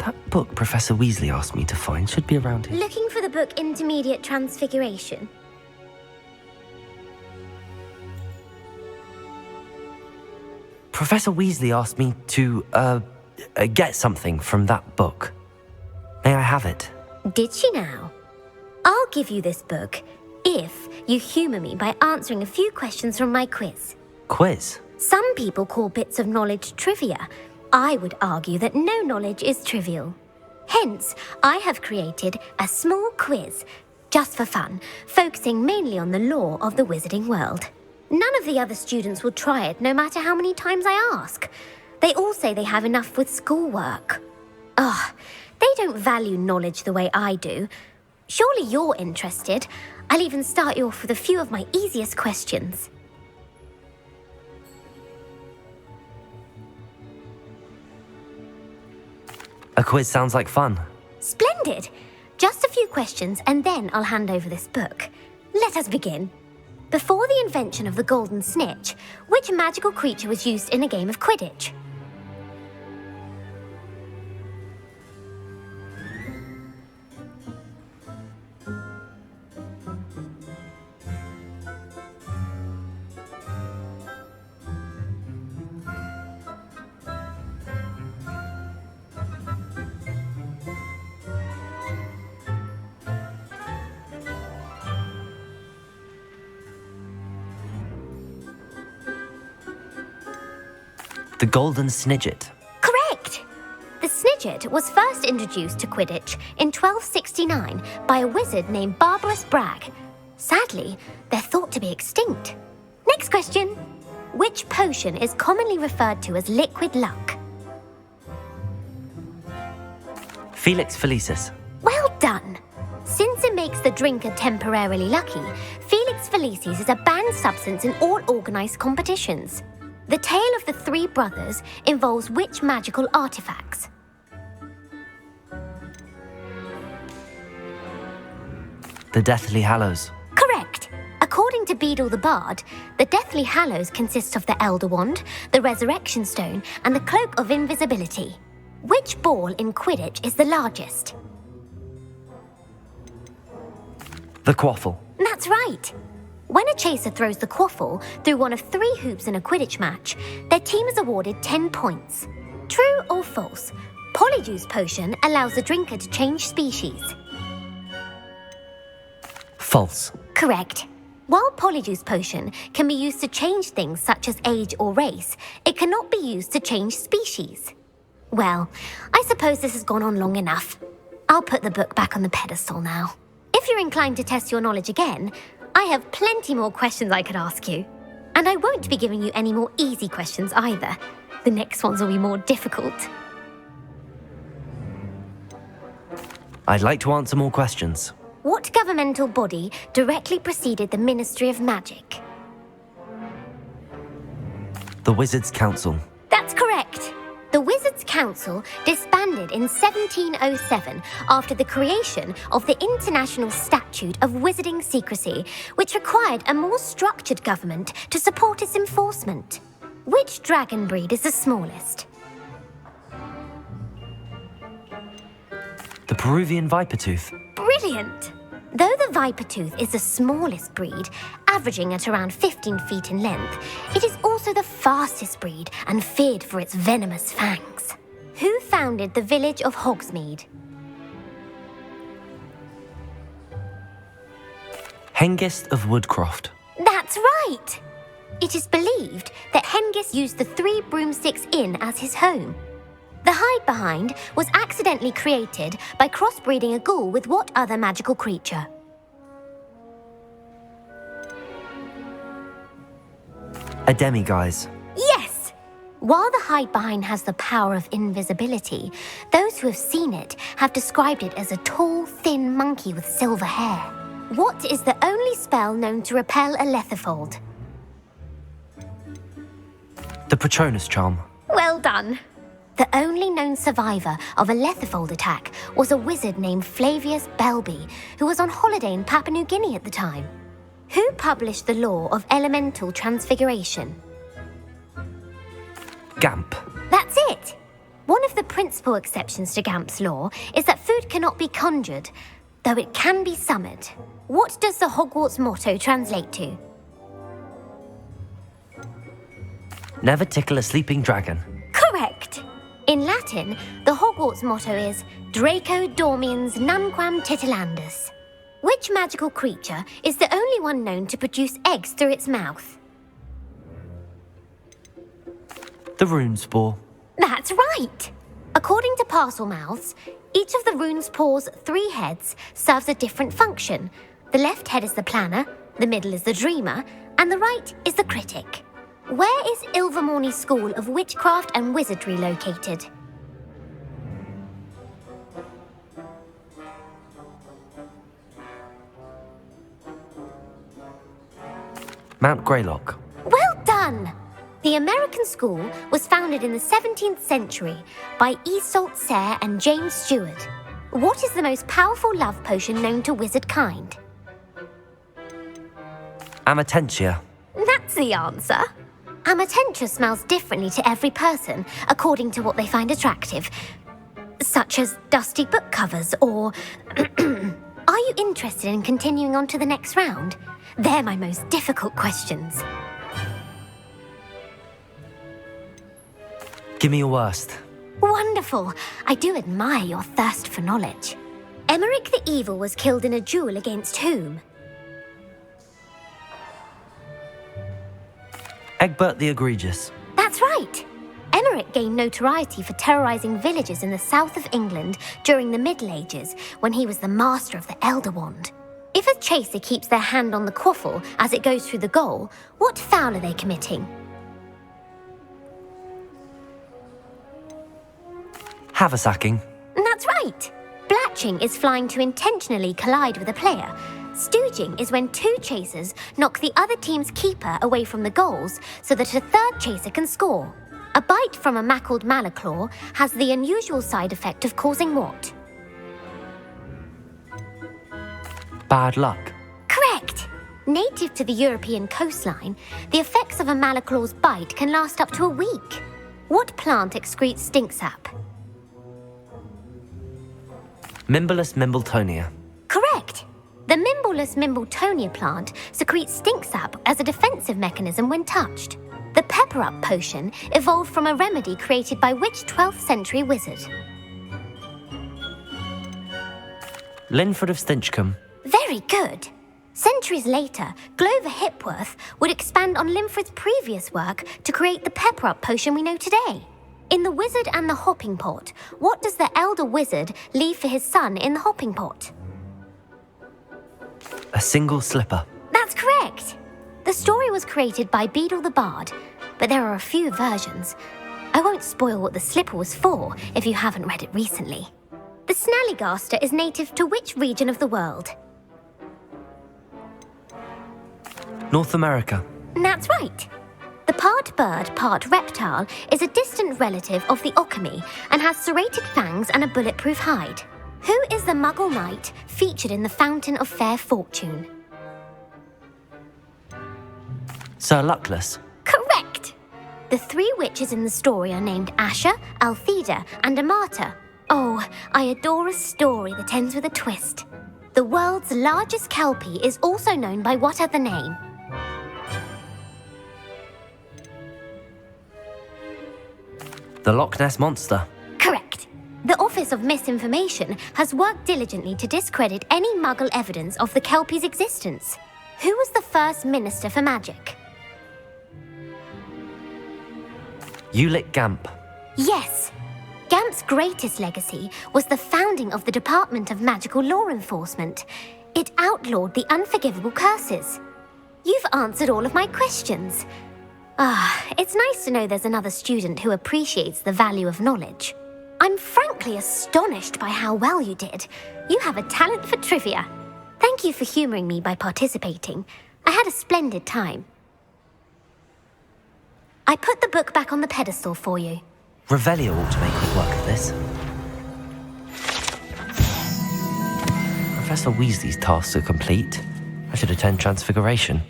That book Professor Weasley asked me to find should be around here. Looking for the book Intermediate Transfiguration? Professor Weasley asked me to, get something from that book. May I have it? Did she now? I'll give you this book if you humour me by answering a few questions from my quiz. Quiz? Some people call bits of knowledge trivia. I would argue that no knowledge is trivial. Hence, I have created a small quiz, just for fun, focusing mainly on the lore of the wizarding world. None of the other students will try it, no matter how many times I ask. They all say they have enough with schoolwork. Ugh, they don't value knowledge the way I do. Surely you're interested. I'll even start you off with a few of my easiest questions. A quiz sounds like fun. Splendid! Just a few questions and then I'll hand over this book. Let us begin. Before the invention of the golden snitch, which magical creature was used in a game of Quidditch? The Golden Snidget. Correct! The Snidget was first introduced to Quidditch in 1269 by a wizard named Barbarous Bragg. Sadly, they're thought to be extinct. Next question. Which potion is commonly referred to as liquid luck? Felix Felicis. Well done! Since it makes the drinker temporarily lucky, Felix Felicis is a banned substance in all organised competitions. The tale of the three brothers involves which magical artifacts? The Deathly Hallows. Correct. According to Beedle the Bard, the Deathly Hallows consists of the Elder Wand, the Resurrection Stone, and the Cloak of Invisibility. Which ball in Quidditch is the largest? The Quaffle. That's right. When a chaser throws the quaffle through one of 3 hoops in a Quidditch match, their team is awarded 10 points. True or false? Polyjuice Potion allows the drinker to change species. False. Correct. While Polyjuice Potion can be used to change things such as age or race, it cannot be used to change species. Well, I suppose this has gone on long enough. I'll put the book back on the pedestal now. If you're inclined to test your knowledge again, I have plenty more questions I could ask you. And I won't be giving you any more easy questions either. The next ones will be more difficult. I'd like to answer more questions. What governmental body directly preceded the Ministry of Magic? The Wizards' Council. That's correct. The Wizards' Council disbanded in 1707 after the creation of the International Statute of Wizarding Secrecy, which required a more structured government to support its enforcement. Which dragon breed is the smallest? The Peruvian Vipertooth. Brilliant! Though the Vipertooth is the smallest breed, averaging at around 15 feet in length, it is also the fastest breed and feared for its venomous fangs. Who founded the village of Hogsmeade? Hengist of Woodcroft. That's right! It is believed that Hengist used the 3 Broomsticks Inn as his home. The Hide-Behind was accidentally created by crossbreeding a ghoul with what other magical creature? A Demiguise. Yes! While the Hide-Behind has the power of invisibility, those who have seen it have described it as a tall, thin monkey with silver hair. What is the only spell known to repel a Lethifold? The Patronus Charm. Well done! The only known survivor of a Lethifold attack was a wizard named Flavius Belby, who was on holiday in Papua New Guinea at the time. Who published the law of elemental transfiguration? Gamp. That's it! One of the principal exceptions to Gamp's law is that food cannot be conjured, though it can be summoned. What does the Hogwarts motto translate to? Never tickle a sleeping dragon. Correct! In Latin, the Hogwarts motto is Draco Dormiens Nunquam Titilandus. Which magical creature is the only one known to produce eggs through its mouth? The Runespore. That's right! According to Parselmouths, each of the Runespore's 3 heads serves a different function. The left head is the planner, the middle is the dreamer, and the right is the critic. Where is Ilvermorny School of Witchcraft and Wizardry located? Mount Greylock. Well done! The American school was founded in the 17th century by Isolde Sayre and James Stewart. What is the most powerful love potion known to wizard kind? Amatentia. That's the answer. Amatentia smells differently to every person according to what they find attractive, such as dusty book covers or... Are you interested in continuing on to the next round? They're my most difficult questions. Give me your worst. Wonderful. I do admire your thirst for knowledge. Emeric the Evil was killed in a duel against whom? Egbert the Egregious. That's right. Emeric gained notoriety for terrorizing villages in the south of England during the Middle Ages when he was the master of the Elder Wand. If a chaser keeps their hand on the quaffle as it goes through the goal, what foul are they committing? Haversacking. That's right. Blatching is flying to intentionally collide with a player. Stooging is when 2 chasers knock the other team's keeper away from the goals so that a third chaser can score. A bite from a mackled Malaclaw has the unusual side effect of causing what? Bad luck. Correct! Native to the European coastline, the effects of a Malaclaw's bite can last up to a week. What plant excretes stink sap? Mimblus Mimbletonia. Correct! The Mimblus Mimbletonia plant secretes stink sap as a defensive mechanism when touched. The Pepper Up potion evolved from a remedy created by which 12th century wizard? Linford of Stinchcombe. Very good. Centuries later, Glover Hipworth would expand on Linford's previous work to create the Pepper Up potion we know today. In The Wizard and the Hopping Pot, what does the elder wizard leave for his son in the hopping pot? A single slipper. That's correct. The story was created by Beadle the Bard, but there are a few versions. I won't spoil what the slipper was for if you haven't read it recently. The Snallygaster is native to which region of the world? North America. That's right. The part bird, part reptile is a distant relative of the Occamy and has serrated fangs and a bulletproof hide. Who is the Muggle knight featured in the Fountain of Fair Fortune? Sir Luckless. Correct! The 3 witches in the story are named Asher, Altheda, and Amata. Oh, I adore a story that ends with a twist. The world's largest kelpie is also known by what other name? The Loch Ness Monster. Correct. The Office of Misinformation has worked diligently to discredit any Muggle evidence of the kelpie's existence. Who was the first Minister for Magic? Ulick Gamp. Yes. Gamp's greatest legacy was the founding of the Department of Magical Law Enforcement. It outlawed the unforgivable curses. You've answered all of my questions. It's nice to know there's another student who appreciates the value of knowledge. I'm frankly astonished by how well you did. You have a talent for trivia. Thank you for humouring me by participating. I had a splendid time. I put the book back on the pedestal for you. Revelio ought to make quick work of this. Professor Weasley's tasks are complete. I should attend Transfiguration.